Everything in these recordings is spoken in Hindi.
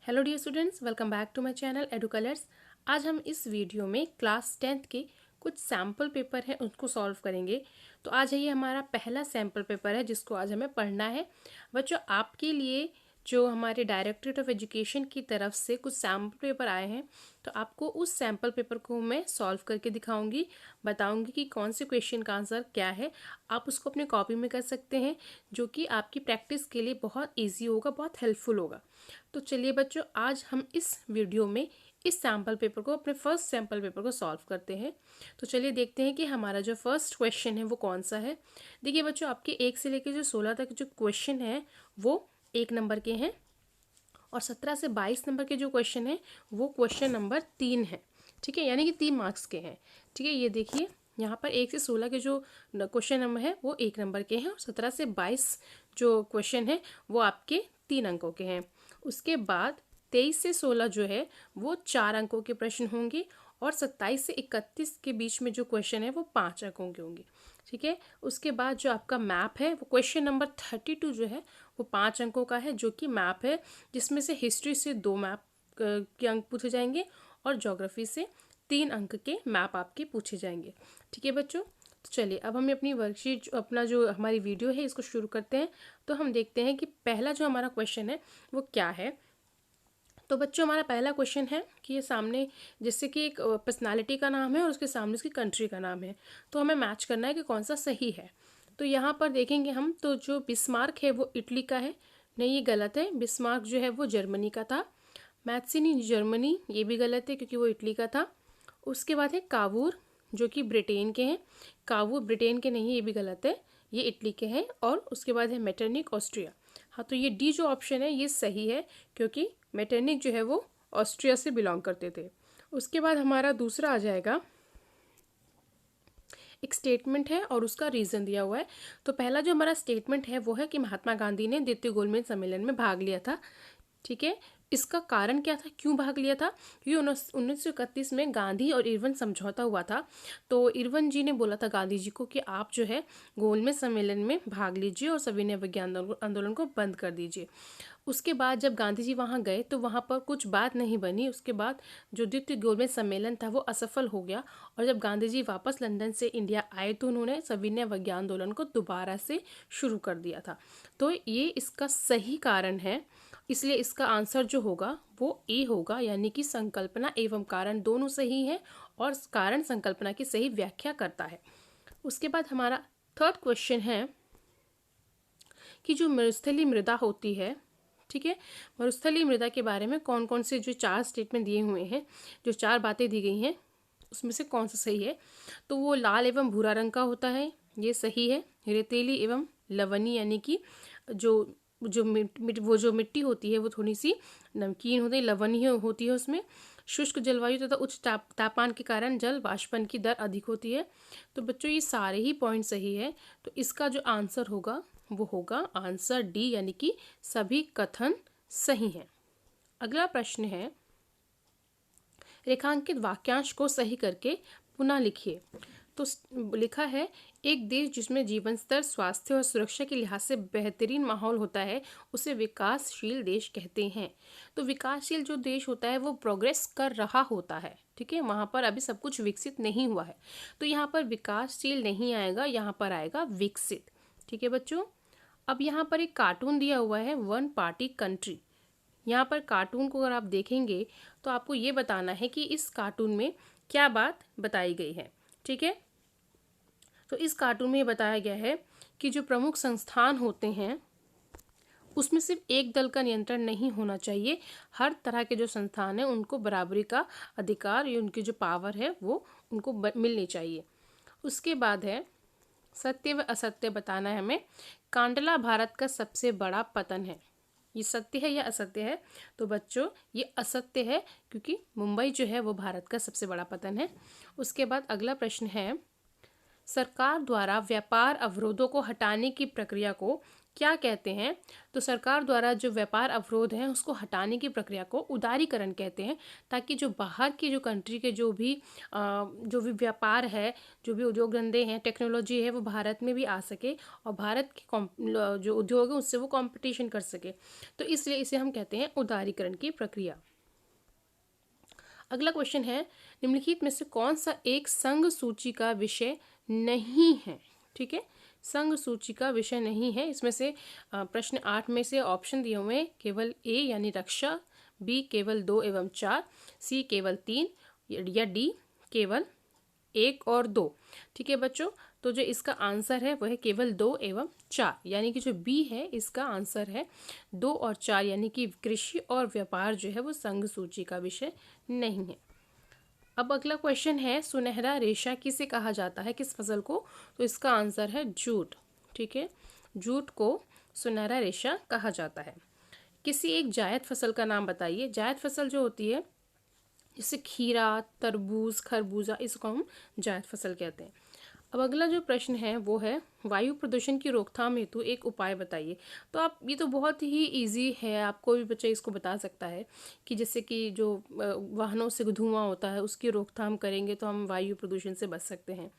Hello dear students, welcome back to my channel Edu Colors. आज हम इस वीडियो में क्लास 10th के कुछ सैम्पल पेपर हैं उनको सॉल्व करेंगे। तो आज ये हमारा पहला सैम्पल पेपर है जिसको आज हमें पढ़ना है। बच्चों, आपके लिए जो हमारे डायरेक्टरेट ऑफ एजुकेशन की तरफ से कुछ सैम्पल पेपर आए हैं, तो आपको उस सैम्पल पेपर को मैं सॉल्व करके दिखाऊंगी, बताऊंगी कि कौन से क्वेश्चन का आंसर क्या है। आप उसको अपने कॉपी में कर सकते हैं, जो कि आपकी प्रैक्टिस के लिए बहुत ईजी होगा, बहुत हेल्पफुल होगा। तो चलिए बच्चों, आज हम इस वीडियो में इस सैम्पल पेपर को, अपने फर्स्ट सैम्पल पेपर को सॉल्व करते हैं। तो चलिए देखते हैं कि हमारा जो फर्स्ट क्वेश्चन है वो कौन सा है। देखिए बच्चों, आपके 1 से लेकर जो 16 तक जो क्वेश्चन है वो 1 नंबर के हैं, और 17 से 22 नंबर के जो क्वेश्चन है वो क्वेश्चन नंबर 3 है। ठीक है, यानी कि 3 मार्क्स के हैं। ठीक है, ये देखिए यहाँ पर 1 से 16 के जो क्वेश्चन नंबर है वो 1 नंबर के हैं, और 17 से 22 जो क्वेश्चन है वो आपके 3 अंकों के हैं। उसके बाद 23 से 16 जो है वो 4 अंकों के प्रश्न होंगे, और 27 से 31 के बीच में जो क्वेश्चन है वो 5 अंकों के होंगे। ठीक है, उसके बाद जो आपका मैप है वो क्वेश्चन नंबर 32 जो है वो 5 अंकों का है, जो कि मैप है, जिसमें से हिस्ट्री से 2 मैप के अंक पूछे जाएंगे, और ज्योग्राफी से 3 अंक के मैप आपके पूछे जाएंगे। ठीक है बच्चों, तो चलिए अब हम अपनी वर्कशीट, अपना जो हमारी वीडियो है इसको शुरू करते हैं। तो हम देखते हैं कि पहला जो हमारा क्वेश्चन है वो क्या है। तो बच्चों, हमारा पहला क्वेश्चन है कि ये सामने, जैसे कि एक पर्सनालिटी का नाम है और उसके सामने उसकी कंट्री का नाम है, तो हमें मैच करना है कि कौन सा सही है। तो यहाँ पर देखेंगे हम, तो जो बिस्मार्क है वो इटली का है। नहीं, ये गलत है। बिस्मार्क जो है वो जर्मनी का था। मैथ्सिनी जर्मनी, ये भी गलत है क्योंकि वो इटली का था। उसके बाद है कावूर, जो कि ब्रिटेन के हैं। कावूर ब्रिटेन के नहीं, ये भी गलत है, ये इटली के हैं। और उसके बाद है मेटरनिक, ऑस्ट्रिया। हाँ, तो ये डी जो ऑप्शन है ये सही है, क्योंकि मेटरनिक जो है वो ऑस्ट्रिया से बिलोंग करते थे। उसके बाद हमारा दूसरा आ जाएगा, एक स्टेटमेंट है और उसका रीज़न दिया हुआ है। तो पहला जो हमारा स्टेटमेंट है वो है कि महात्मा गांधी ने द्वितीय गोलमेज सम्मेलन में भाग लिया था। ठीक है, इसका कारण क्या था, क्यों भाग लिया था? क्योंकि 1931 में गांधी और इरविन समझौता हुआ था। तो इरविन जी ने बोला था गांधी जी को कि आप जो है गोलमेज सम्मेलन में भाग लीजिए और सविनय विज्ञान आंदोलन को बंद कर दीजिए। उसके बाद जब गांधी जी वहाँ गए तो वहाँ पर कुछ बात नहीं बनी। उसके बाद जो द्वितीय गोलमेज सम्मेलन था वो असफल हो गया, और जब गांधी जी वापस लंदन से इंडिया आए तो उन्होंने सविनय विज्ञान आंदोलन को दोबारा से शुरू कर दिया था। तो ये इसका सही कारण है, इसलिए इसका आंसर जो होगा वो ए होगा, यानी कि संकल्पना एवं कारण दोनों सही है, और कारण संकल्पना की सही व्याख्या करता है। उसके बाद हमारा थर्ड क्वेश्चन है कि जो मरुस्थलीय मृदा होती है, ठीक है, मरुस्थलीय मृदा के बारे में कौन कौन से जो 4 स्टेटमेंट दिए हुए हैं, जो 4 बातें दी गई हैं, उसमें से कौन सा सही है? तो वो लाल एवं भूरा रंग का होता है, ये सही है। रेतीली एवं लवणीय, यानी कि जो वो जो मिट्टी होती है वो थोड़ी सी नमकीन होती है, लवणीय होती है उसमें। शुष्क जलवायु तथा उच्च तापमान के कारण जल वाष्पन की दर अधिक होती है। तो बच्चों, ये सारे ही पॉइंट सही है, तो इसका जो आंसर होगा वो होगा आंसर डी, यानी कि सभी कथन सही हैं। अगला प्रश्न है, रेखांकित वाक्यांश को सही करके पुनः लिखिए। तो लिखा है, एक देश जिसमें जीवन स्तर, स्वास्थ्य और सुरक्षा के लिहाज से बेहतरीन माहौल होता है उसे विकासशील देश कहते हैं। तो विकासशील जो देश होता है वो प्रोग्रेस कर रहा होता है। ठीक है, वहाँ पर अभी सब कुछ विकसित नहीं हुआ है, तो यहाँ पर विकासशील नहीं आएगा, यहाँ पर आएगा विकसित। ठीक है बच्चों, अब यहाँ पर एक कार्टून दिया हुआ है, वन पार्टी कंट्री। यहाँ पर कार्टून को अगर आप देखेंगे तो आपको ये बताना है कि इस कार्टून में क्या बात बताई गई है। ठीक है, तो इस कार्टून में ये बताया गया है कि जो प्रमुख संस्थान होते हैं उसमें सिर्फ एक दल का नियंत्रण नहीं होना चाहिए, हर तरह के जो संस्थान हैं उनको बराबरी का अधिकार, या उनकी जो पावर है वो उनको मिलनी चाहिए। उसके बाद है, सत्य व असत्य बताना है हमें। कांडला भारत का सबसे बड़ा पतन है, ये सत्य है या असत्य है? तो बच्चों, ये असत्य है, क्योंकि मुंबई जो है वो भारत का सबसे बड़ा पतन है। उसके बाद अगला प्रश्न है, सरकार द्वारा व्यापार अवरोधों को हटाने की प्रक्रिया को क्या कहते हैं? तो सरकार द्वारा जो व्यापार अवरोध है उसको हटाने की प्रक्रिया को उदारीकरण कहते हैं, ताकि जो बाहर की जो कंट्री के जो भी व्यापार है, जो भी उद्योग धंधे हैं, टेक्नोलॉजी है, वो भारत में भी आ सके और भारत के जो उद्योग है उससे वो कंपटीशन कर सके। तो इसलिए इसे हम कहते हैं उदारीकरण की प्रक्रिया। अगला क्वेश्चन है, निम्नलिखित में से कौन सा एक संघ सूची का विषय नहीं है? ठीक है, संघ सूची का विषय नहीं है। इसमें से प्रश्न 8 में से ऑप्शन दिए हुए हैं, केवल ए यानी रक्षा, बी केवल 2 एवं 4, सी केवल 3 या डी केवल 1 और 2। ठीक है बच्चों, तो जो इसका आंसर है वह है केवल 2 एवं 4, यानी कि जो बी है इसका आंसर है 2 और 4, यानी कि कृषि और व्यापार जो है वो संघ सूची का विषय नहीं है। अब अगला क्वेश्चन है, सुनहरा रेशा किसे कहा जाता है, किस फसल को? तो इसका आंसर है जूट। ठीक है, जूट को सुनहरा रेशा कहा जाता है। किसी एक जायद फसल का नाम बताइए। जायद फसल जो होती है जैसे खीरा, तरबूज, खरबूजा, इसको हम जायद फसल कहते हैं। अब अगला जो प्रश्न है वो है, वायु प्रदूषण की रोकथाम हेतु एक उपाय बताइए। तो आप, ये तो बहुत ही इजी है, आप कोई भी बच्चा इसको बता सकता है कि जैसे कि जो वाहनों से धुआं होता है उसकी रोकथाम करेंगे तो हम वायु प्रदूषण से बच सकते हैं।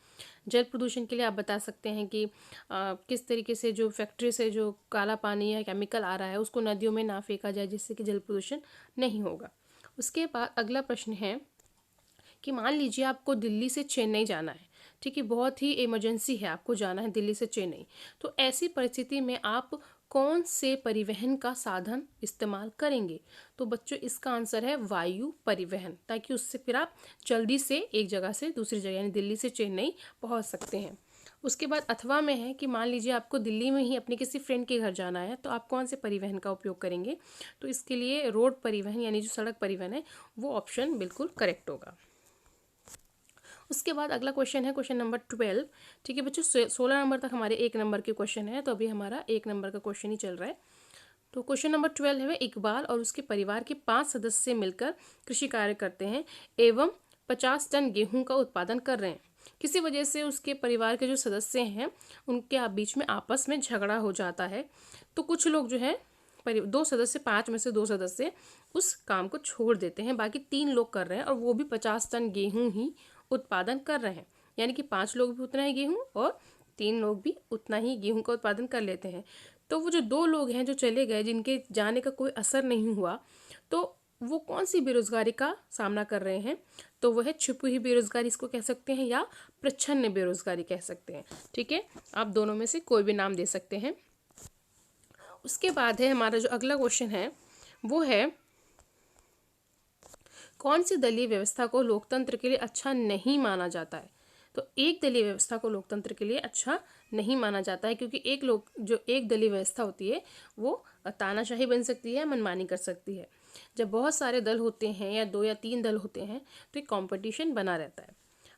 जल प्रदूषण के लिए आप बता सकते हैं कि किस तरीके से जो फैक्ट्री से जो काला पानी या केमिकल आ रहा है उसको नदियों में ना फेंका जाए, जिससे कि जल प्रदूषण नहीं होगा। उसके बाद अगला प्रश्न है कि मान लीजिए आपको दिल्ली से चेन्नई जाना है। ठीक है, बहुत ही इमरजेंसी है, आपको जाना है दिल्ली से चेन्नई। तो ऐसी परिस्थिति में आप कौन से परिवहन का साधन इस्तेमाल करेंगे? तो बच्चों इसका आंसर है वायु परिवहन, ताकि उससे फिर आप जल्दी से एक जगह से दूसरी जगह यानी दिल्ली से चेन्नई पहुंच सकते हैं। उसके बाद अथवा में है कि मान लीजिए आपको दिल्ली में ही अपने किसी फ्रेंड के घर जाना है, तो आप कौन से परिवहन का उपयोग करेंगे? तो इसके लिए रोड परिवहन यानी जो सड़क परिवहन है वो ऑप्शन बिल्कुल करेक्ट होगा। उसके बाद अगला क्वेश्चन है क्वेश्चन नंबर 12। ठीक है बच्चों, 16 नंबर तक हमारे 1 नंबर के क्वेश्चन है, तो अभी हमारा 1 नंबर का क्वेश्चन ही चल रहा है। तो क्वेश्चन नंबर 12 है, इकबाल और उसके परिवार के 5 सदस्य मिलकर कृषि कार्य करते हैं एवं 50 टन गेहूं का उत्पादन कर रहे हैं। किसी वजह से उसके परिवार के जो सदस्य हैं उनके बीच में आपस में झगड़ा हो जाता है। तो कुछ लोग जो है 2 सदस्य, 5 में से 2 सदस्य उस काम को छोड़ देते हैं, बाकी 3 लोग कर रहे हैं और वो भी 50 टन गेहूं ही उत्पादन कर रहे हैं। यानी कि 5 लोग भी उतना ही गेहूं और 3 लोग भी उतना ही गेहूं का उत्पादन कर लेते हैं। तो वो जो 2 लोग हैं जो चले गए, जिनके जाने का कोई असर नहीं हुआ, तो वो कौन सी बेरोजगारी का सामना कर रहे हैं? तो वह है छुपी हुई बेरोजगारी इसको कह सकते हैं, या प्रच्छन्न बेरोजगारी कह सकते हैं। ठीक है, आप दोनों में से कोई भी नाम दे सकते हैं। उसके बाद है हमारा जो अगला क्वेश्चन है वो है, कौन सी दलीय व्यवस्था को लोकतंत्र के लिए अच्छा नहीं माना जाता है? तो एक दलीय व्यवस्था को लोकतंत्र के लिए अच्छा नहीं माना जाता है, क्योंकि एक दलीय व्यवस्था होती है वो तानाशाही बन सकती है, मनमानी कर सकती है। जब बहुत सारे दल होते हैं या 2 या 3 दल होते हैं तो एक कंपटीशन बना रहता है।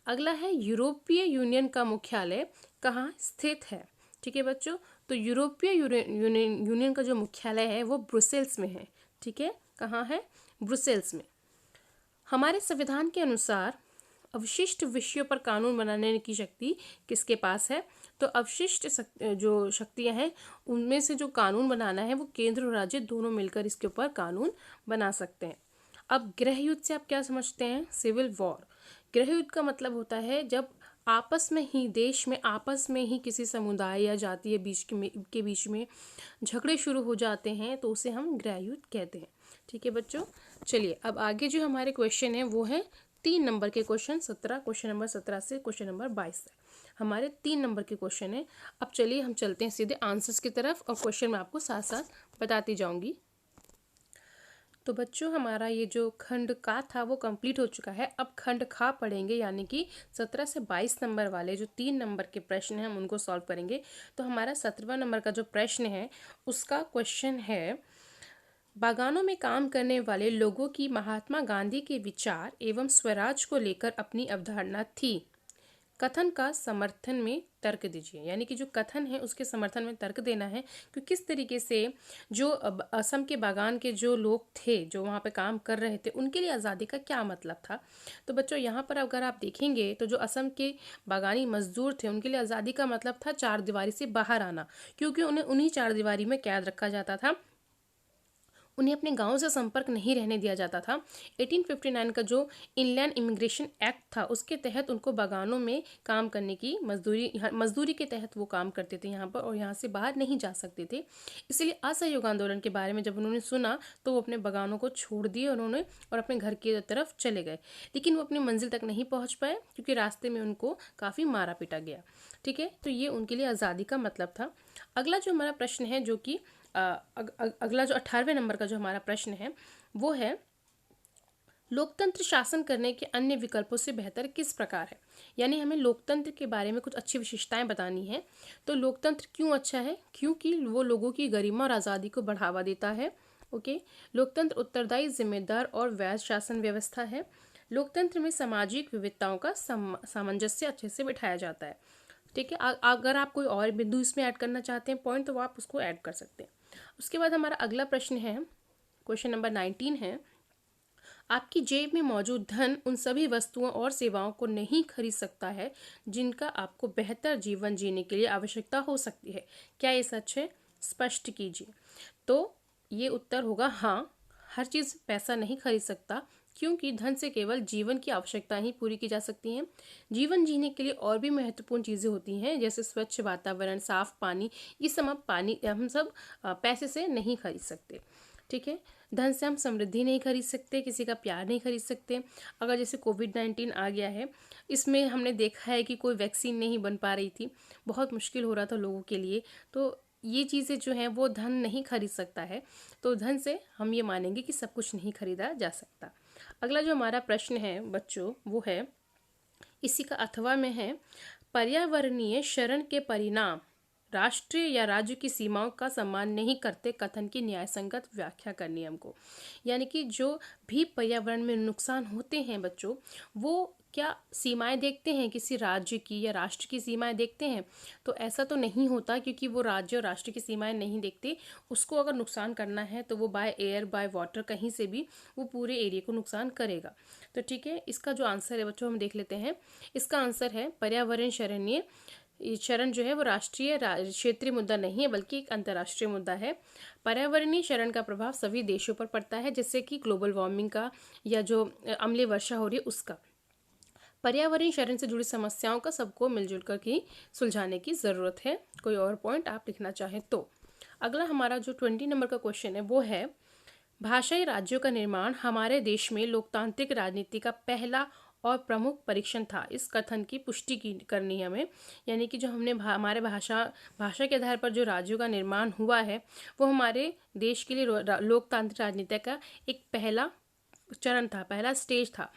अगला है, यूरोपीय यूनियन का मुख्यालय कहाँ स्थित है? ठीक है बच्चों, तो यूरोपीय यूनियन का जो मुख्यालय है वो ब्रुसेल्स में है। ठीक है, कहाँ है? ब्रुसेल्स में। हमारे संविधान के अनुसार अवशिष्ट विषयों पर कानून बनाने की शक्ति किसके पास है? तो अवशिष्ट जो शक्तियां हैं उनमें से जो कानून बनाना है वो केंद्र और राज्य दोनों मिलकर इसके ऊपर कानून बना सकते हैं। अब गृह युद्ध से आप क्या समझते हैं? Civil war. गृह युद्ध का मतलब होता है जब आपस में ही, देश में आपस में ही किसी समुदाय या जाति के बीच में झगड़े शुरू हो जाते हैं तो उसे हम गृह युद्ध कहते हैं। ठीक है बच्चों, चलिए अब आगे जो हमारे क्वेश्चन है वो है 3 नंबर के क्वेश्चन 17, क्वेश्चन नंबर 17 से क्वेश्चन नंबर 22 तक हमारे 3 नंबर के क्वेश्चन है। अब चलिए हम चलते हैं सीधे आंसर्स की तरफ और क्वेश्चन मैं आपको साथ साथ बताती जाऊंगी। तो बच्चों हमारा ये जो खंड का था वो कंप्लीट हो चुका है। अब खंड खा पढ़ेंगे, यानी कि 17 से 22 नंबर वाले जो 3 नंबर के प्रश्न हैं हम उनको सॉल्व करेंगे। तो हमारा 17वां नंबर का जो प्रश्न है उसका क्वेश्चन है, बागानों में काम करने वाले लोगों की महात्मा गांधी के विचार एवं स्वराज को लेकर अपनी अवधारणा थी। कथन का समर्थन में तर्क दीजिए, यानी कि जो कथन है उसके समर्थन में तर्क देना है कि किस तरीके से जो असम के बागान के जो लोग थे जो वहाँ पे काम कर रहे थे उनके लिए आज़ादी का क्या मतलब था। तो बच्चों यहाँ पर अगर आप देखेंगे तो जो असम के बागानी मजदूर थे उनके लिए आज़ादी का मतलब था चार दीवारी से बाहर आना, क्योंकि उन्हें उन्हीं चार दीवारी में कैद रखा जाता था, उन्हें अपने गांव से संपर्क नहीं रहने दिया जाता था। 1859 का जो इनलैंड इमिग्रेशन एक्ट था उसके तहत उनको बागानों में काम करने की मजदूरी के तहत वो काम करते थे यहाँ पर, और यहाँ से बाहर नहीं जा सकते थे। इसलिए असहयोग आंदोलन के बारे में जब उन्होंने सुना तो वो अपने बागानों को छोड़ दिए उन्होंने और अपने घर की तरफ चले गए, लेकिन वो अपनी मंजिल तक नहीं पहुँच पाए क्योंकि रास्ते में उनको काफ़ी मारा पीटा गया। ठीक है, तो ये उनके लिए आज़ादी का मतलब था। अगला जो हमारा प्रश्न है जो कि अगला जो 18वें नंबर का जो हमारा प्रश्न है वो है, लोकतंत्र शासन करने के अन्य विकल्पों से बेहतर किस प्रकार है। यानी हमें लोकतंत्र के बारे में कुछ अच्छी विशेषताएं बतानी है। तो लोकतंत्र क्यों अच्छा है, क्योंकि वो लोगों की गरिमा और आज़ादी को बढ़ावा देता है। ओके, लोकतंत्र उत्तरदायी, जिम्मेदार और वैध शासन व्यवस्था है। लोकतंत्र में सामाजिक विविधताओं का सामंजस्य अच्छे से बिठाया जाता है। ठीक है, अगर आप कोई और बिंदु इसमें ऐड करना चाहते हैं पॉइंट तो आप उसको ऐड कर सकते हैं। उसके बाद हमारा अगला प्रश्न है, क्वेश्चन नंबर 19 है, आपकी जेब में मौजूद धन उन सभी वस्तुओं और सेवाओं को नहीं खरीद सकता है जिनका आपको बेहतर जीवन जीने के लिए आवश्यकता हो सकती है। क्या ये सच है? स्पष्ट कीजिए। तो ये उत्तर होगा हाँ, हर चीज़ पैसा नहीं खरीद सकता, क्योंकि धन से केवल जीवन की आवश्यकताएं ही पूरी की जा सकती हैं। जीवन जीने के लिए और भी महत्वपूर्ण चीज़ें होती हैं, जैसे स्वच्छ वातावरण, साफ पानी, ये हम सब पैसे से नहीं खरीद सकते। ठीक है, धन से हम समृद्धि नहीं खरीद सकते, किसी का प्यार नहीं खरीद सकते। अगर जैसे कोविड-19 आ गया है, इसमें हमने देखा है कि कोई वैक्सीन नहीं बन पा रही थी, बहुत मुश्किल हो रहा था लोगों के लिए, तो ये चीज़ें जो हैं वो धन नहीं खरीद सकता है। तो धन से हम ये मानेंगे कि सब कुछ नहीं खरीदा जा सकता। अगला जो हमारा प्रश्न है बच्चों वो है, इसी का अथवा में है, पर्यावरणीय शरण के परिणाम राष्ट्रीय या राज्य की सीमाओं का सम्मान नहीं करते कथन की न्यायसंगत व्याख्या करनी है हमको। यानी कि जो भी पर्यावरण में नुकसान होते हैं बच्चों, वो क्या सीमाएं देखते हैं किसी राज्य की या राष्ट्र की सीमाएं देखते हैं? तो ऐसा तो नहीं होता, क्योंकि वो राज्य और राष्ट्र की सीमाएं नहीं देखते। उसको अगर नुकसान करना है तो वो बाय एयर बाय वाटर कहीं से भी वो पूरे एरिया को नुकसान करेगा। तो ठीक है, इसका जो आंसर है बच्चों हम देख लेते हैं। इसका आंसर है पर्यावरण शरणीय। ये शरण जो है वो राष्ट्रीय क्षेत्रीय मुद्दा नहीं है बल्कि एक अंतर्राष्ट्रीय मुद्दा है। पर्यावरणीय शरण का प्रभाव सभी देशों पर पड़ता है, जैसे कि ग्लोबल वार्मिंग का या जो अम्लीय वर्षा हो रही है उसका। पर्यावरणीय शरण से जुड़ी समस्याओं का सबको मिलजुल कर ही सुलझाने की ज़रूरत है। कोई और पॉइंट आप लिखना चाहें तो। अगला हमारा जो 20 नंबर का क्वेश्चन है वो है, भाषाई राज्यों का निर्माण हमारे देश में लोकतांत्रिक राजनीति का पहला और प्रमुख परीक्षण था। इस कथन की पुष्टि करनी है हमें। यानी कि जो हमने हमारे भाषा के आधार पर जो राज्यों का निर्माण हुआ है वो हमारे देश के लिए लोकतांत्रिक राजनीति का एक पहला चरण था, पहला स्टेज था।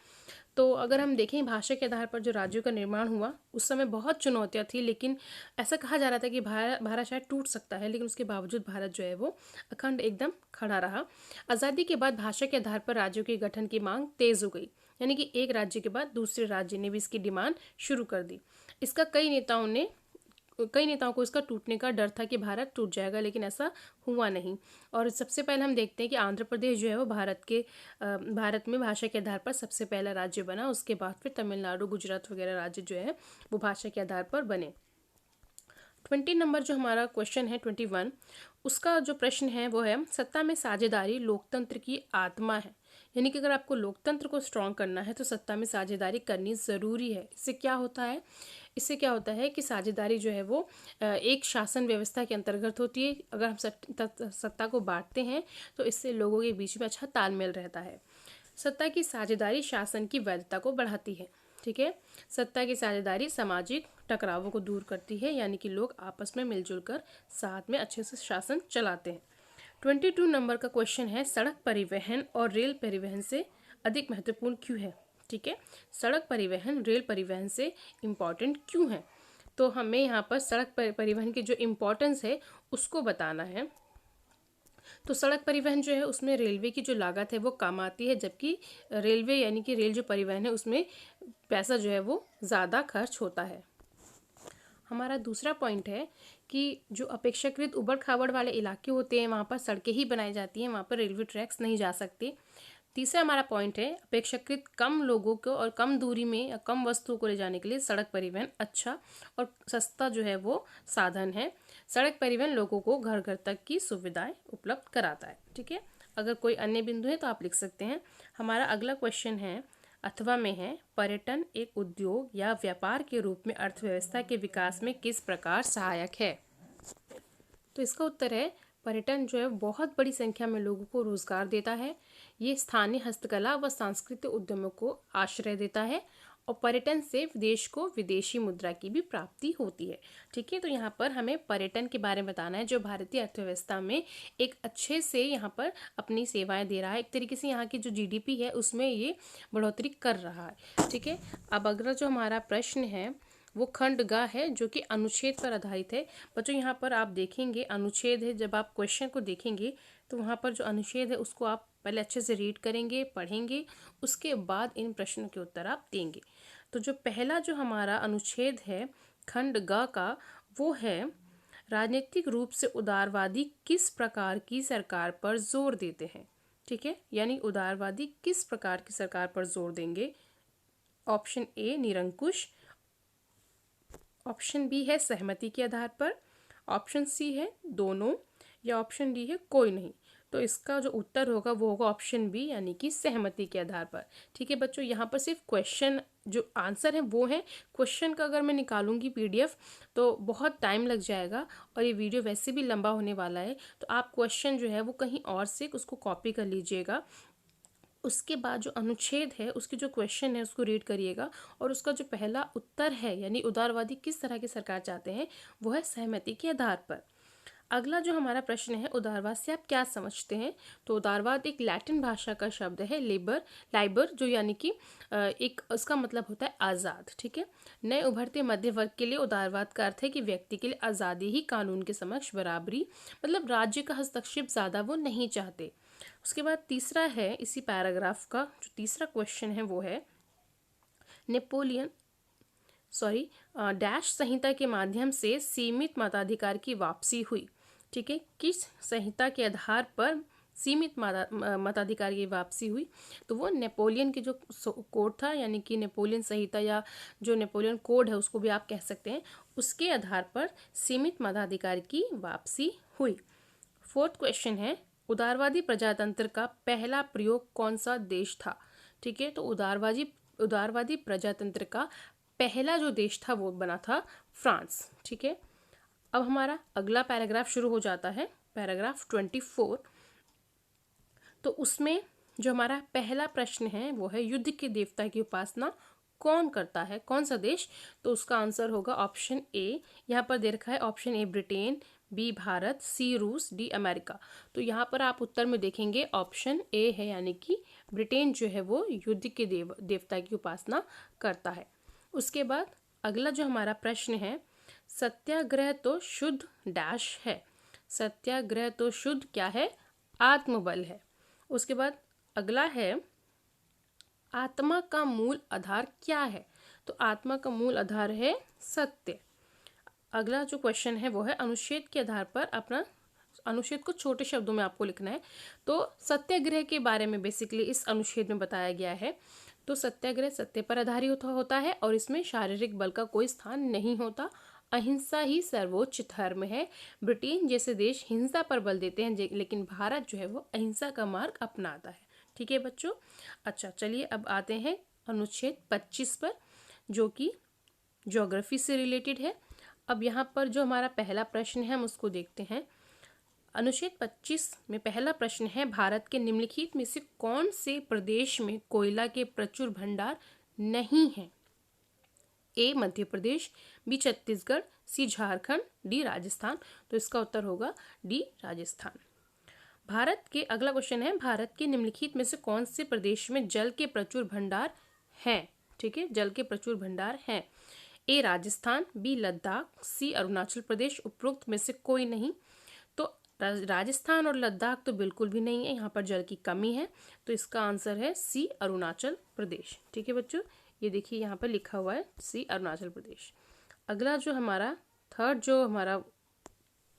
तो अगर हम देखें भाषा के आधार पर जो राज्यों का निर्माण हुआ उस समय बहुत चुनौतियां थी, लेकिन ऐसा कहा जा रहा था कि भारत शायद टूट सकता है, लेकिन उसके बावजूद भारत जो है वो अखंड एकदम खड़ा रहा। आज़ादी के बाद भाषा के आधार पर राज्यों के गठन की मांग तेज हो गई, यानी कि एक राज्य के बाद दूसरे राज्य ने भी इसकी डिमांड शुरू कर दी। इसका कई नेताओं को इसका टूटने का डर था कि भारत टूट जाएगा, लेकिन ऐसा हुआ नहीं। और सबसे पहले हम देखते हैं कि आंध्र प्रदेश जो है वो भारत में भाषा के आधार पर सबसे पहला राज्य बना। उसके बाद फिर तमिलनाडु, गुजरात वगैरह राज्य जो है वो भाषा के आधार पर बने। 20 नंबर जो हमारा क्वेश्चन है 21, उसका जो प्रश्न है वो है, सत्ता में साझेदारी लोकतंत्र की आत्मा है। यानी कि अगर आपको लोकतंत्र को स्ट्रॉन्ग करना है तो सत्ता में साझेदारी करनी ज़रूरी है। इससे क्या होता है कि साझेदारी जो है वो एक शासन व्यवस्था के अंतर्गत होती है। अगर हम सत्ता को बांटते हैं तो इससे लोगों के बीच में अच्छा तालमेल रहता है। सत्ता की साझेदारी शासन की वैधता को बढ़ाती है। ठीक है, सत्ता की साझेदारी सामाजिक टकरावों को दूर करती है, यानी कि लोग आपस में मिलजुल कर साथ में अच्छे से शासन चलाते हैं। 22 नंबर का क्वेश्चन है, सड़क परिवहन और रेल परिवहन से अधिक महत्वपूर्ण क्यों है। ठीक है, सड़क परिवहन रेल परिवहन से इम्पॉर्टेंट क्यों है। तो हमें यहाँ पर सड़क परिवहन की जो इम्पोर्टेंस है उसको बताना है। तो सड़क परिवहन जो है उसमें रेलवे की जो लागत है वो कम आती है, जबकि रेलवे यानी कि रेल जो परिवहन है उसमें पैसा जो है वो ज़्यादा खर्च होता है। हमारा दूसरा पॉइंट है कि जो अपेक्षाकृत उबड़ खाबड़ वाले इलाके होते हैं वहाँ पर सड़कें ही बनाई जाती हैं, वहाँ पर रेलवे ट्रैक्स नहीं जा सकते। तीसरा हमारा पॉइंट है अपेक्षाकृत कम लोगों को और कम दूरी में या कम वस्तुओं को ले जाने के लिए सड़क परिवहन अच्छा और सस्ता जो है वो साधन है। सड़क परिवहन लोगों को घर घर तक की सुविधाएं उपलब्ध कराता है। ठीक है, अगर कोई अन्य बिंदु है तो आप लिख सकते हैं। हमारा अगला क्वेश्चन है अथवा में है, पर्यटन एक उद्योग या व्यापार के रूप में अर्थव्यवस्था के विकास में किस प्रकार सहायक है। तो इसका उत्तर है पर्यटन जो है बहुत बड़ी संख्या में लोगों को रोजगार देता है। ये स्थानीय हस्तकला व सांस्कृतिक उद्यमों को आश्रय देता है और पर्यटन से देश को विदेशी मुद्रा की भी प्राप्ति होती है। ठीक है, तो यहाँ पर हमें पर्यटन के बारे में बताना है जो भारतीय अर्थव्यवस्था में एक अच्छे से यहाँ पर अपनी सेवाएं दे रहा है। एक तरीके से यहाँ की जो जीडीपी है उसमें ये बढ़ोतरी कर रहा है। ठीक है, अब अगला जो हमारा प्रश्न है वो खंड ग है जो कि अनुच्छेद पर आधारित है। बच्चों यहाँ पर आप देखेंगे अनुच्छेद है, जब आप क्वेश्चन को देखेंगे तो वहाँ पर जो अनुच्छेद है उसको आप पहले अच्छे से रीड करेंगे, पढ़ेंगे, उसके बाद इन प्रश्नों के उत्तर आप देंगे। तो जो पहला जो हमारा अनुच्छेद है खंड ग का वो है राजनीतिक रूप से उदारवादी किस प्रकार की सरकार पर जोर देते हैं। ठीक है, यानी उदारवादी किस प्रकार की सरकार पर जोर देंगे। ऑप्शन ए निरंकुश, ऑप्शन बी है सहमति के आधार पर, ऑप्शन सी है दोनों, या ऑप्शन डी है कोई नहीं। तो इसका जो उत्तर होगा वो होगा ऑप्शन बी यानी कि सहमति के आधार पर। ठीक है बच्चों, यहाँ पर सिर्फ क्वेश्चन जो आंसर है वो है। क्वेश्चन का अगर मैं निकालूंगी पीडीएफ तो बहुत टाइम लग जाएगा और ये वीडियो वैसे भी लंबा होने वाला है, तो आप क्वेश्चन जो है वो कहीं और से उसको कॉपी कर लीजिएगा। उसके बाद जो अनुच्छेद है उसकी जो क्वेश्चन है उसको रीड करिएगा और उसका जो पहला उत्तर है यानी उदारवादी किस तरह की सरकार चाहते हैं वो है सहमति के आधार पर। अगला जो हमारा प्रश्न है उदारवाद से आप क्या समझते हैं। तो उदारवाद एक लैटिन भाषा का शब्द है लाइबर जो यानी कि एक उसका मतलब होता है आज़ाद। ठीक है, नए उभरते मध्य वर्ग के लिए उदारवाद का अर्थ है कि व्यक्ति के लिए आज़ादी ही कानून के समक्ष बराबरी, मतलब राज्य का हस्तक्षेप ज़्यादा वो नहीं चाहते। उसके बाद तीसरा है इसी पैराग्राफ का जो तीसरा क्वेश्चन है वो है डैश संहिता के माध्यम से सीमित मताधिकार की वापसी हुई। ठीक है, किस संहिता के आधार पर सीमित मताधिकार की वापसी हुई। तो वो नेपोलियन की जो कोड था यानी कि नेपोलियन संहिता या जो नेपोलियन कोड है उसको भी आप कह सकते हैं, उसके आधार पर सीमित मताधिकार की वापसी हुई। फोर्थ क्वेश्चन है उदारवादी प्रजातंत्र का पहला प्रयोग कौन सा देश था। ठीक है, तो उदारवादी प्रजातंत्र का पहला जो देश था वो बना था फ्रांस। ठीक है, अब हमारा अगला पैराग्राफ शुरू हो जाता है, पैराग्राफ 24। तो उसमें जो हमारा पहला प्रश्न है वो है युद्ध के देवता की उपासना कौन करता है, कौन सा देश। तो उसका आंसर होगा ऑप्शन ए, यहाँ पर दे रखा है option A Britain, B Bharat, C रूस, डी अमेरिका। तो यहाँ पर आप उत्तर में देखेंगे ऑप्शन ए है यानी कि ब्रिटेन जो है वो युद्ध के देवता की उपासना करता है। उसके बाद अगला जो हमारा प्रश्न है सत्याग्रह तो शुद्ध डैश है। सत्याग्रह तो शुद्ध क्या है, आत्मबल है। उसके बाद अगला है आत्मा का मूल आधार क्या है। तो आत्मा का मूल आधार है सत्य। अगला जो क्वेश्चन है वो है अनुच्छेद के आधार पर अपना अनुच्छेद को छोटे शब्दों में आपको लिखना है। तो सत्याग्रह के बारे में बेसिकली इस अनुच्छेद में बताया गया है। तो सत्याग्रह सत्य पर आधारित होता है और इसमें शारीरिक बल का कोई स्थान नहीं होता। अहिंसा ही सर्वोच्च धर्म है। ब्रिटेन जैसे देश हिंसा पर बल देते हैं लेकिन भारत जो है वो अहिंसा का मार्ग अपनाता है। ठीक है बच्चों, अच्छा चलिए अब आते हैं अनुच्छेद 25 पर जो कि ज्योग्राफी से रिलेटेड है। अब यहाँ पर जो हमारा पहला प्रश्न है हम उसको देखते हैं। अनुच्छेद 25 में पहला प्रश्न है भारत के निम्नलिखित में से कौन से प्रदेश में कोयला के प्रचुर भंडार नहीं है। ए मध्य प्रदेश, बी छत्तीसगढ़, सी झारखंड, डी राजस्थान। तो इसका उत्तर होगा डी राजस्थान। भारत के अगला क्वेश्चन है भारत के निम्नलिखित में से कौन से प्रदेश में जल के प्रचुर भंडार हैं। ठीक है, जल के प्रचुर भंडार हैं। ए राजस्थान, बी लद्दाख, सी अरुणाचल प्रदेश, उपरोक्त में से कोई नहीं। तो राजस्थान और लद्दाख तो बिल्कुल भी नहीं है, यहाँ पर जल की कमी है। तो इसका आंसर है सी, अरुणाचल प्रदेश। ठीक है बच्चों, ये देखिए यहाँ पर लिखा हुआ है सी, अरुणाचल प्रदेश। अगला जो हमारा थर्ड जो हमारा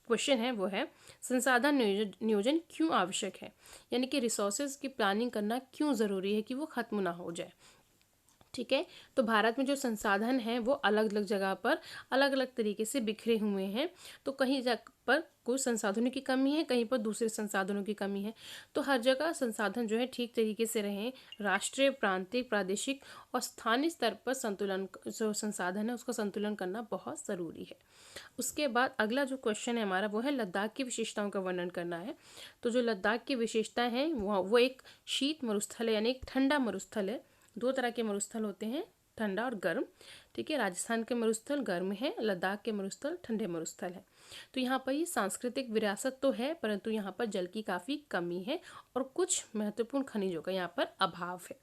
क्वेश्चन है वो है संसाधन नियोजन क्यों आवश्यक है, यानी कि रिसोर्सेज की प्लानिंग करना क्यों ज़रूरी है कि वो ख़त्म ना हो जाए। ठीक है, तो भारत में जो संसाधन हैं वो अलग अलग जगह पर अलग अलग तरीके से बिखरे हुए हैं। तो कहीं जगह पर कुछ संसाधनों की कमी है, कहीं पर दूसरे संसाधनों की कमी है। तो हर जगह संसाधन जो है ठीक तरीके से रहें, राष्ट्रीय, प्रांतीय, प्रादेशिक और स्थानीय स्तर पर संतुलन, जो संसाधन है उसका संतुलन करना बहुत ज़रूरी है। उसके बाद अगला जो क्वेश्चन है हमारा वो है लद्दाख की विशेषताओं का वर्णन करना है। तो जो लद्दाख की विशेषताएं हैं वो एक शीत मरुस्थल है, यानी एक ठंडा मरुस्थल है। दो तरह के मरुस्थल होते हैं, ठंडा और गर्म। ठीक है, राजस्थान के मरुस्थल गर्म है, लद्दाख के मरुस्थल ठंडे मरुस्थल है। तो यहाँ पर ये सांस्कृतिक विरासत तो है, परंतु यहाँ पर जल की काफ़ी कमी है और कुछ महत्वपूर्ण खनिजों का यहाँ पर अभाव है।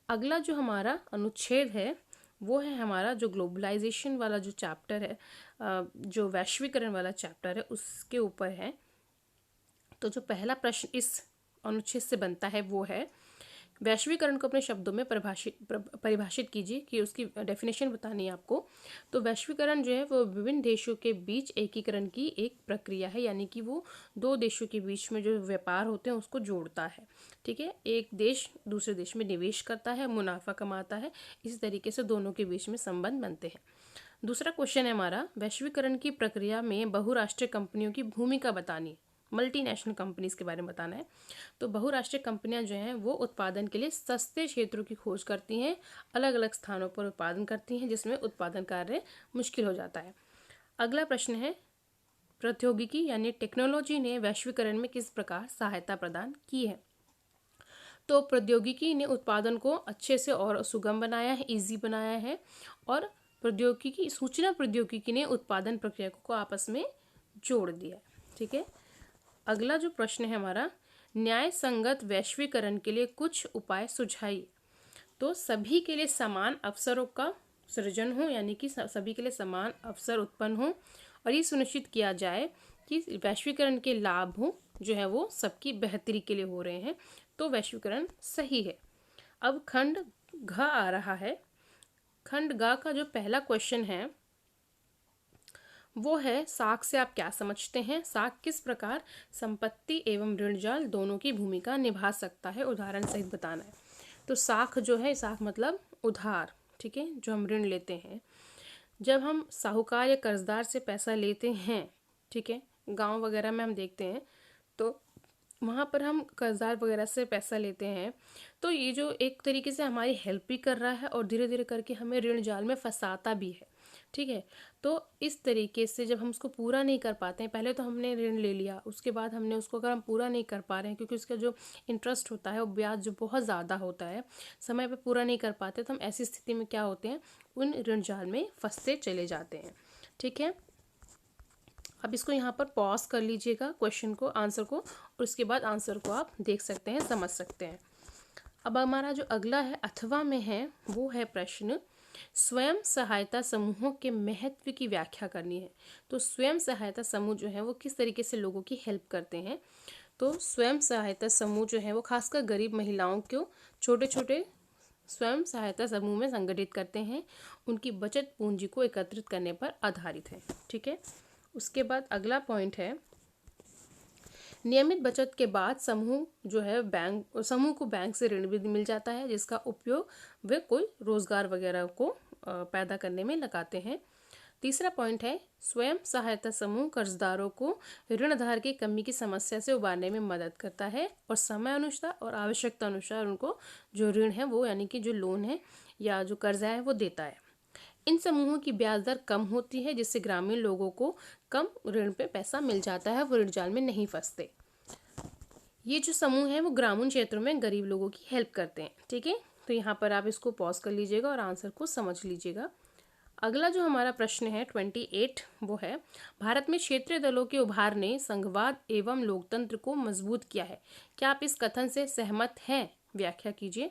अगला जो हमारा अनुच्छेद है वो है हमारा जो ग्लोबलाइजेशन वाला जो चैप्टर है, जो वैश्वीकरण वाला चैप्टर है उसके ऊपर है। तो जो पहला प्रश्न इस अनुच्छेद से बनता है वो है वैश्वीकरण को अपने शब्दों में परिभाषित कीजिए, कि उसकी डेफिनेशन बतानी है आपको। तो वैश्वीकरण जो है वो विभिन्न देशों के बीच एकीकरण की एक प्रक्रिया है, यानी कि वो दो देशों के बीच में जो व्यापार होते हैं उसको जोड़ता है। ठीक है, एक देश दूसरे देश में निवेश करता है, मुनाफा कमाता है, इसी तरीके से दोनों के बीच में संबंध बनते हैं। दूसरा क्वेश्चन है हमारा वैश्वीकरण की प्रक्रिया में बहुराष्ट्रीय कंपनियों की भूमिका बतानी है, मल्टीनेशनल कंपनीज के बारे में बताना है। तो बहुराष्ट्रीय कंपनियां जो हैं वो उत्पादन के लिए सस्ते क्षेत्रों की खोज करती हैं, अलग अलग स्थानों पर उत्पादन करती हैं, जिसमें उत्पादन कार्य मुश्किल हो जाता है। अगला प्रश्न है प्रौद्योगिकी यानी टेक्नोलॉजी ने वैश्वीकरण में किस प्रकार सहायता प्रदान की है। तो प्रौद्योगिकी ने उत्पादन को अच्छे से और सुगम बनाया है, ईजी बनाया है, और प्रौद्योगिकी, सूचना प्रौद्योगिकी ने उत्पादन प्रक्रिया को आपस में जोड़ दिया है। ठीक है, अगला जो प्रश्न है हमारा न्याय संगत वैश्वीकरण के लिए कुछ उपाय सुझाइए। तो सभी के लिए समान अवसरों का सृजन हो, यानी कि सभी के लिए समान अवसर उत्पन्न हो, और ये सुनिश्चित किया जाए कि वैश्वीकरण के लाभ हो जो है वो सबकी बेहतरी के लिए हो रहे हैं, तो वैश्वीकरण सही है। अब खंड घ आ रहा है। खंड ग का जो पहला क्वेश्चन है वो है साख से आप क्या समझते हैं। साख किस प्रकार संपत्ति एवं ऋणजाल दोनों की भूमिका निभा सकता है, उदाहरण सहित बताना है। तो साख जो है, साख मतलब उधार। ठीक है, जो हम ऋण लेते हैं, जब हम साहूकार या कर्जदार से पैसा लेते हैं, ठीक है, गांव वगैरह में हम देखते हैं तो वहाँ पर हम कर्जदार वगैरह से पैसा लेते हैं, तो ये जो एक तरीके से हमारी हेल्प भी कर रहा है और धीरे धीरे करके हमें ऋण जाल में फंसाता भी है। ठीक है, तो इस तरीके से जब हम उसको पूरा नहीं कर पाते हैं, पहले तो हमने ऋण ले लिया, उसके बाद हमने उसको अगर हम पूरा नहीं कर पा रहे हैं, क्योंकि उसका जो इंटरेस्ट होता है वो ब्याज जो बहुत ज़्यादा होता है, समय पर पूरा नहीं कर पाते, तो हम ऐसी स्थिति में क्या होते हैं, उन ऋण जाल में फंसते चले जाते हैं। ठीक है, अब इसको यहाँ पर पॉज कर लीजिएगा क्वेश्चन को, आंसर को, और उसके बाद आंसर को आप देख सकते हैं, समझ सकते हैं। अब हमारा जो अगला है अथवा में है वो है प्रश्न स्वयं सहायता समूहों के महत्व की व्याख्या करनी है। तो स्वयं सहायता समूह जो है वो किस तरीके से लोगों की हेल्प करते हैं। तो स्वयं सहायता समूह जो है वो खासकर गरीब महिलाओं को छोटे छोटे स्वयं सहायता समूह में संगठित करते हैं, उनकी बचत पूंजी को एकत्रित करने पर आधारित है। ठीक है, उसके बाद अगला पॉइंट है नियमित बचत के बाद समूह जो है समूह को बैंक से ऋण भी मिल जाता है, जिसका उपयोग वे कोई रोजगार वगैरह को पैदा करने में लगाते हैं। तीसरा पॉइंट है स्वयं सहायता समूह कर्जदारों को ऋणधार की कमी की समस्या से उबारने में मदद करता है और समय अनुसार और आवश्यकता अनुसार उनको जो ऋण है वो, यानी कि जो लोन है या जो कर्जा है वो देता है। इन समूहों की ब्याज दर कम होती है, जिससे ग्रामीण लोगों को कम ऋण पे पैसा मिल जाता है, वो ऋण जाल में नहीं फंसते। ये जो समूह है वो ग्रामीण क्षेत्रों में गरीब लोगों की हेल्प करते हैं। ठीक है, तो यहाँ पर आप इसको पॉज कर लीजिएगा और आंसर को समझ लीजिएगा। अगला जो हमारा प्रश्न है 28 वो है भारत में क्षेत्रीय दलों के उभार ने संघवाद एवं लोकतंत्र को मजबूत किया है। क्या आप इस कथन से सहमत हैं, व्याख्या कीजिए।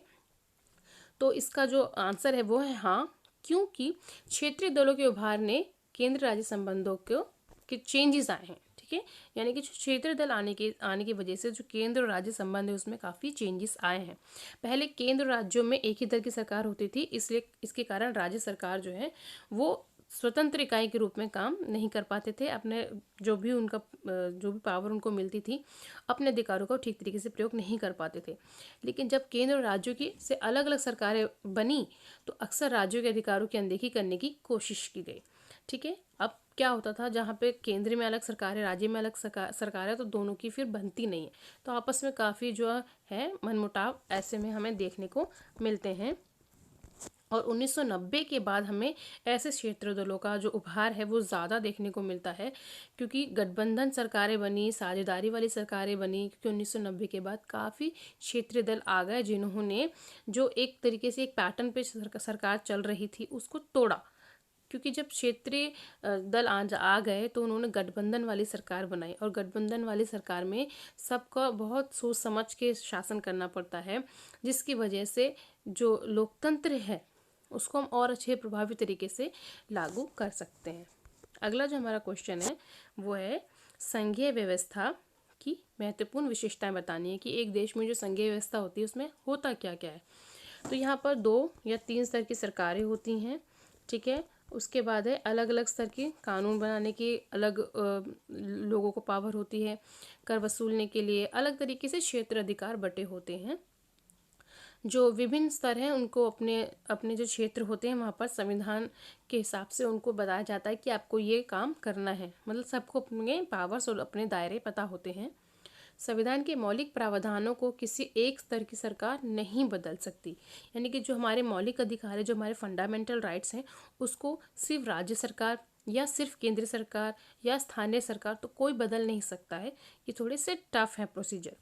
तो इसका जो आंसर है वो है हाँ, क्योंकि क्षेत्रीय दलों के उभार ने केंद्र राज्य संबंधों के चेंजेस आए हैं। ठीक ठीक है। यानी कि जो क्षेत्रीय दल आने की वजह से जो केंद्र और राज्य संबंध है उसमें काफ़ी चेंजेस आए हैं। पहले केंद्र राज्यों में एक ही दल की सरकार होती थी, इसलिए इसके कारण राज्य सरकार जो है वो स्वतंत्र इकाई के रूप में काम नहीं कर पाते थे। अपने जो भी पावर उनको मिलती थी, अपने अधिकारों का ठीक तरीके से प्रयोग नहीं कर पाते थे। लेकिन जब केंद्र और राज्यों की से अलग अलग सरकारें बनी तो अक्सर राज्यों के अधिकारों की अनदेखी करने की कोशिश की गई। ठीक है। अब क्या होता था, जहाँ पे केंद्र में अलग सरकार है, राज्य में अलग सरकार है, तो दोनों की फिर बनती नहीं है, तो आपस में काफ़ी जो है मनमुटाव ऐसे में हमें देखने को मिलते हैं। और 1990 के बाद हमें ऐसे क्षेत्र दलों का जो उभार है वो ज़्यादा देखने को मिलता है, क्योंकि गठबंधन सरकारें बनी, साझेदारी वाली सरकारें बनी, क्योंकि 1990 के बाद काफ़ी क्षेत्रीय दल आ गए जिन्होंने जो एक तरीके से एक पैटर्न पे सरकार चल रही थी उसको तोड़ा। क्योंकि जब क्षेत्रीय दल आ गए तो उन्होंने गठबंधन वाली सरकार बनाई, और गठबंधन वाली सरकार में सबका बहुत सोच समझ के शासन करना पड़ता है, जिसकी वजह से जो लोकतंत्र है उसको हम और अच्छे प्रभावी तरीके से लागू कर सकते हैं। अगला जो हमारा क्वेश्चन है वो है संघीय व्यवस्था की महत्वपूर्ण विशेषताएं बतानी है, कि एक देश में जो संघीय व्यवस्था होती है उसमें होता क्या क्या है। तो यहाँ पर 2 या 3 स्तर की सरकारें होती हैं। ठीक है। उसके बाद है अलग अलग स्तर की कानून बनाने की अलग लोगों को पावर होती है। कर वसूलने के लिए अलग तरीके से क्षेत्र अधिकार बटे होते हैं। जो विभिन्न स्तर हैं उनको अपने अपने जो क्षेत्र होते हैं वहाँ पर संविधान के हिसाब से उनको बताया जाता है कि आपको ये काम करना है। मतलब सबको अपने पावर्स और अपने दायरे पता होते हैं। संविधान के मौलिक प्रावधानों को किसी एक स्तर की सरकार नहीं बदल सकती। यानी कि जो हमारे मौलिक अधिकार है, जो हमारे फंडामेंटल राइट्स हैं, उसको सिर्फ राज्य सरकार या सिर्फ केंद्र सरकार या स्थानीय सरकार तो कोई बदल नहीं सकता है। ये थोड़े से टफ है प्रोसीजर।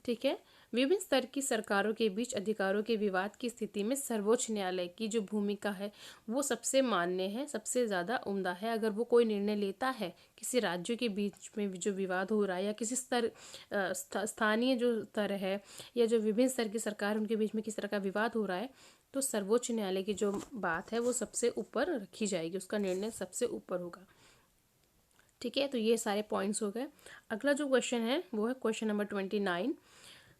ठीक है। विभिन्न स्तर की सरकारों के बीच अधिकारों के विवाद की स्थिति में सर्वोच्च न्यायालय की जो भूमिका है वो सबसे मान्य है, सबसे ज़्यादा उम्दा है। अगर वो कोई निर्णय लेता है किसी राज्य के बीच में जो विवाद हो रहा है, या किसी स्तर स्थानीय जो स्तर है या जो विभिन्न स्तर की सरकार उनके बीच में किस तरह का विवाद हो रहा है, तो सर्वोच्च न्यायालय की जो बात है वो सबसे ऊपर रखी जाएगी, उसका निर्णय सबसे ऊपर होगा। ठीक है। तो ये सारे पॉइंट्स हो गए। अगला जो क्वेश्चन है वो है क्वेश्चन नंबर 29।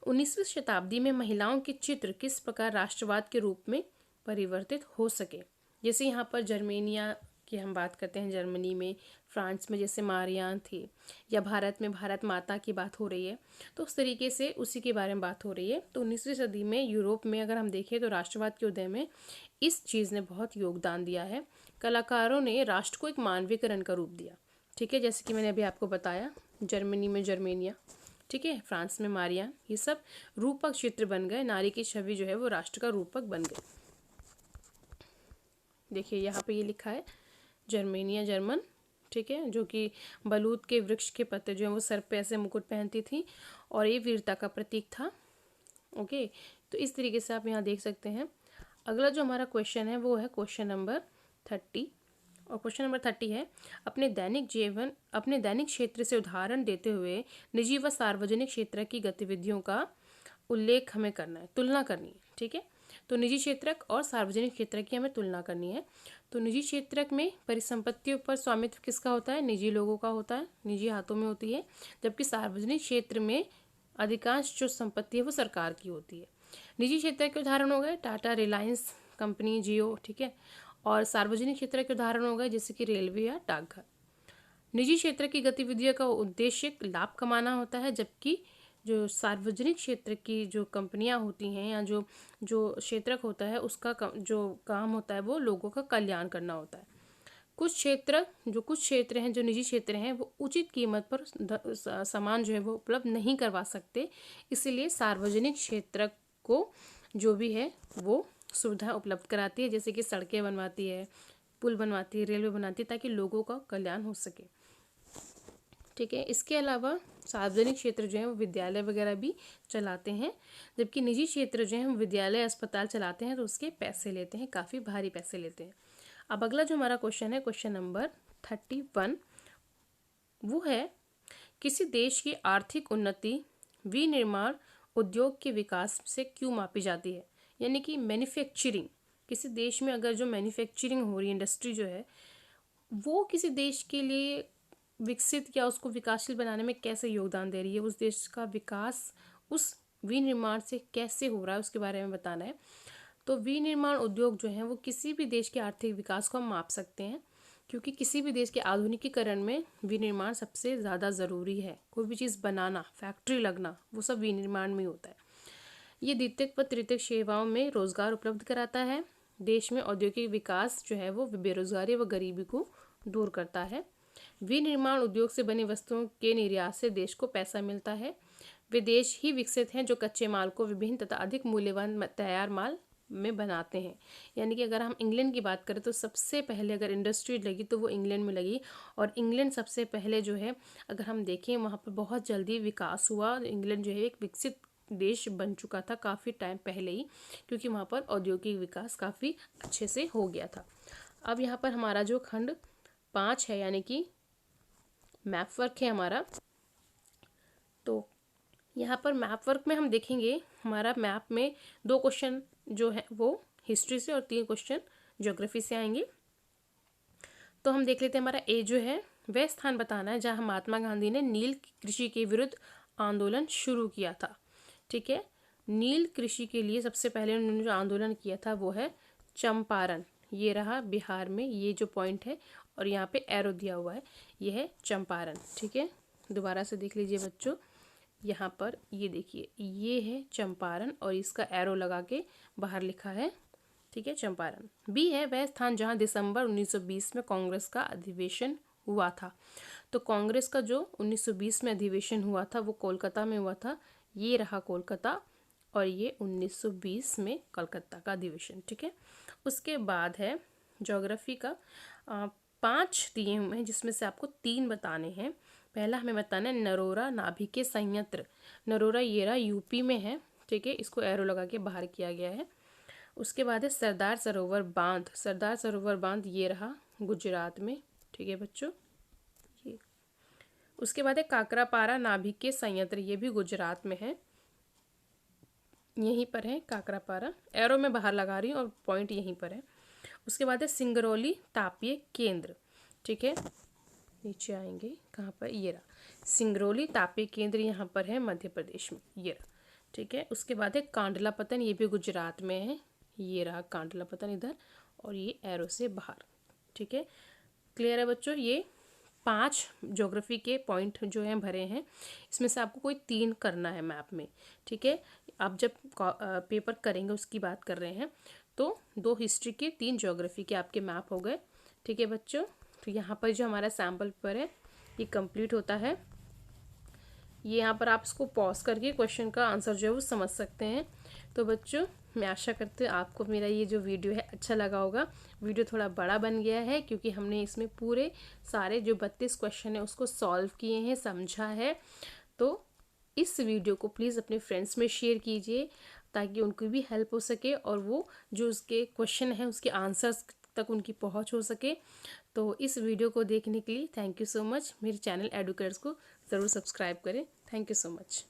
19वीं शताब्दी में महिलाओं के चित्र किस प्रकार राष्ट्रवाद के रूप में परिवर्तित हो सके। जैसे यहाँ पर जर्मेनिया की हम बात करते हैं, जर्मनी में, फ्रांस में जैसे मारियान थी, या भारत में भारत माता की बात हो रही है, तो उस तरीके से उसी के बारे में बात हो रही है। तो 19वीं सदी में यूरोप में अगर हम देखें तो राष्ट्रवाद के उदय में इस चीज़ ने बहुत योगदान दिया है। कलाकारों ने राष्ट्र को एक मानवीकरण का रूप दिया। ठीक है। जैसे कि मैंने अभी आपको बताया, जर्मनी में जर्मेनिया, ठीक है, फ्रांस में मारियान, ये सब रूपक चित्र बन गए। नारी की छवि जो है वो राष्ट्र का रूपक बन गई। देखिए यहाँ पे ये लिखा है जर्मेनिया, जर्मन, ठीक है, जो कि बलूत के वृक्ष के पत्ते जो है वो सर पे ऐसे मुकुट पहनती थी, और ये वीरता का प्रतीक था। ओके। तो इस तरीके से आप यहाँ देख सकते हैं। अगला जो हमारा क्वेश्चन है वो है क्वेश्चन नंबर 30। और क्वेश्चन नंबर 30 है अपने दैनिक क्षेत्र से उदाहरण देते हुए निजी व सार्वजनिक क्षेत्र की गतिविधियों का उल्लेख हमें करना है, तुलना करनी है। ठीक है। तो निजी क्षेत्रक और सार्वजनिक क्षेत्र की हमें तुलना करनी है। तो निजी क्षेत्रक में परिसंपत्तियों पर स्वामित्व किसका होता है? निजी लोगों का होता है, निजी हाथों में होती है। जबकि सार्वजनिक क्षेत्र में अधिकांश जो संपत्ति है वो सरकार की होती है। निजी क्षेत्र के उदाहरण हो गए टाटा, रिलायंस कंपनी, जियो, ठीक है। और सार्वजनिक क्षेत्र के उदाहरण हो गए जैसे कि रेलवे या डाकघर। निजी क्षेत्र की गतिविधियों का उद्देश्य लाभ कमाना होता है, जबकि जो सार्वजनिक क्षेत्र की जो कंपनियां होती हैं या जो क्षेत्रक होता है उसका जो काम होता है वो लोगों का कल्याण करना होता है। कुछ क्षेत्र हैं जो निजी क्षेत्र हैं वो उचित कीमत पर सामान जो है वो उपलब्ध नहीं करवा सकते, इसीलिए सार्वजनिक क्षेत्र को जो भी है वो सुविधा उपलब्ध कराती है, जैसे कि सड़कें बनवाती है, पुल बनवाती है, रेलवे बनाती है, ताकि लोगों का कल्याण हो सके। ठीक है। इसके अलावा सार्वजनिक क्षेत्र जो है वो विद्यालय वगैरह भी चलाते हैं, जबकि निजी क्षेत्र जो है वो विद्यालय, अस्पताल चलाते हैं तो उसके पैसे लेते हैं, काफ़ी भारी पैसे लेते हैं। अब अगला जो हमारा क्वेश्चन है क्वेश्चन नंबर 31, वो है किसी देश की आर्थिक उन्नति विनिर्माण उद्योग के विकास से क्यों मापी जाती है। यानी कि मैन्युफैक्चरिंग, किसी देश में अगर जो मैन्युफैक्चरिंग हो रही है, इंडस्ट्री जो है वो किसी देश के लिए विकसित या उसको विकासशील बनाने में कैसे योगदान दे रही है, उस देश का विकास उस विनिर्माण से कैसे हो रहा है उसके बारे में बताना है। तो विनिर्माण उद्योग जो है वो किसी भी देश के आर्थिक विकास को हम माप सकते हैं, क्योंकि किसी भी देश के आधुनिकीकरण में विनिर्माण सबसे ज़्यादा ज़रूरी है। कोई भी चीज़ बनाना, फैक्ट्री लगना, वो सब विनिर्माण में होता है। ये द्वितीयक व तृतीयक सेवाओं में रोजगार उपलब्ध कराता है। देश में औद्योगिक विकास जो है वो बेरोजगारी व गरीबी को दूर करता है। विनिर्माण उद्योग से बनी वस्तुओं के निर्यात से देश को पैसा मिलता है। वे देश ही विकसित हैं जो कच्चे माल को विभिन्न तथा अधिक मूल्यवान तैयार माल में बनाते हैं। यानी कि अगर हम इंग्लैंड की बात करें तो सबसे पहले अगर इंडस्ट्री लगी तो वो इंग्लैंड में लगी, और इंग्लैंड सबसे पहले जो है अगर हम देखें वहाँ पर बहुत जल्दी विकास हुआ। इंग्लैंड जो है एक विकसित देश बन चुका था काफ़ी टाइम पहले ही, क्योंकि वहाँ पर औद्योगिक विकास काफ़ी अच्छे से हो गया था। अब यहाँ पर हमारा जो खंड 5 है यानी कि मैप वर्क है हमारा, तो यहाँ पर मैप वर्क में हम देखेंगे हमारा मैप में 2 क्वेश्चन जो है वो हिस्ट्री से और 3 क्वेश्चन ज्योग्राफी से आएंगे। तो हम देख लेते हैं हमारा ए जो है वह स्थान बताना है जहाँ महात्मा गांधी ने नील कृषि के विरुद्ध आंदोलन शुरू किया था। ठीक है, नील कृषि के लिए सबसे पहले उन्होंने जो आंदोलन किया था वो है चंपारण। ये रहा बिहार में, ये जो पॉइंट है और यहाँ पे एरो दिया हुआ है, ये है चंपारण। ठीक है, दोबारा से देख लीजिए बच्चों, यहाँ पर ये देखिए ये है चंपारण और इसका एरो लगा के बाहर लिखा है। ठीक है, चंपारण। बी है वह स्थान जहाँ दिसंबर 1920 में कांग्रेस का अधिवेशन हुआ था। तो कांग्रेस का जो 1920 में अधिवेशन हुआ था वो कोलकाता में हुआ था। ये रहा कोलकाता और ये 1920 में कलकत्ता का अधिवेशन। ठीक है, उसके बाद है ज्योग्राफी का 5 दिए हुए हैं जिसमें से आपको 3 बताने हैं। पहला हमें बताना है नरोरा नाभिकीय संयंत्र। नरोरा ये रहा यूपी में है। ठीक है, इसको एरो लगा के बाहर किया गया है। उसके बाद है सरदार सरोवर बांध। सरदार सरोवर बांध ये रहा गुजरात में। ठीक है बच्चों, ये उसके बाद है काकरापारा नाभिकीय संयंत्र, ये भी गुजरात में है, यहीं पर है काकरापारा। एरो में बाहर लगा रही हूँ और पॉइंट यहीं पर है। उसके बाद है सिंगरौली तापीय केंद्र। ठीक है, नीचे आएंगे कहाँ पर, ये रहा सिंगरौली तापीय केंद्र, यहाँ पर है मध्य प्रदेश में, ये रहा। ठीक है, उसके बाद है कांडला पतन, ये भी गुजरात में है, ये रहा कांडला पतन इधर और ये एरो से बाहर। ठीक है, क्लियर है बच्चों। ये 5 ज्योग्राफी के पॉइंट जो हैं भरे हैं, इसमें से आपको कोई 3 करना है मैप में। ठीक है, आप जब पेपर करेंगे उसकी बात कर रहे हैं, तो 2 हिस्ट्री के 3 ज्योग्राफी के आपके मैप हो गए। ठीक है बच्चों, तो यहाँ पर जो हमारा सैम्पल पेपर है ये कंप्लीट होता है। ये यहाँ पर आप इसको पॉज करके क्वेश्चन का आंसर जो है वो समझ सकते हैं। तो बच्चों मैं आशा करती हूँ आपको मेरा ये जो वीडियो है अच्छा लगा होगा। वीडियो थोड़ा बड़ा बन गया है क्योंकि हमने इसमें पूरे सारे जो 32 क्वेश्चन है उसको सॉल्व किए हैं, समझा है। तो इस वीडियो को प्लीज़ अपने फ्रेंड्स में शेयर कीजिए ताकि उनको भी हेल्प हो सके और वो जो उसके क्वेश्चन हैं उसके आंसर्स तक उनकी पहुंच हो सके। तो इस वीडियो को देखने के लिए थैंक यू सो मच। मेरे चैनल एडुकेटर्स को ज़रूर सब्सक्राइब करें। Thank you so much.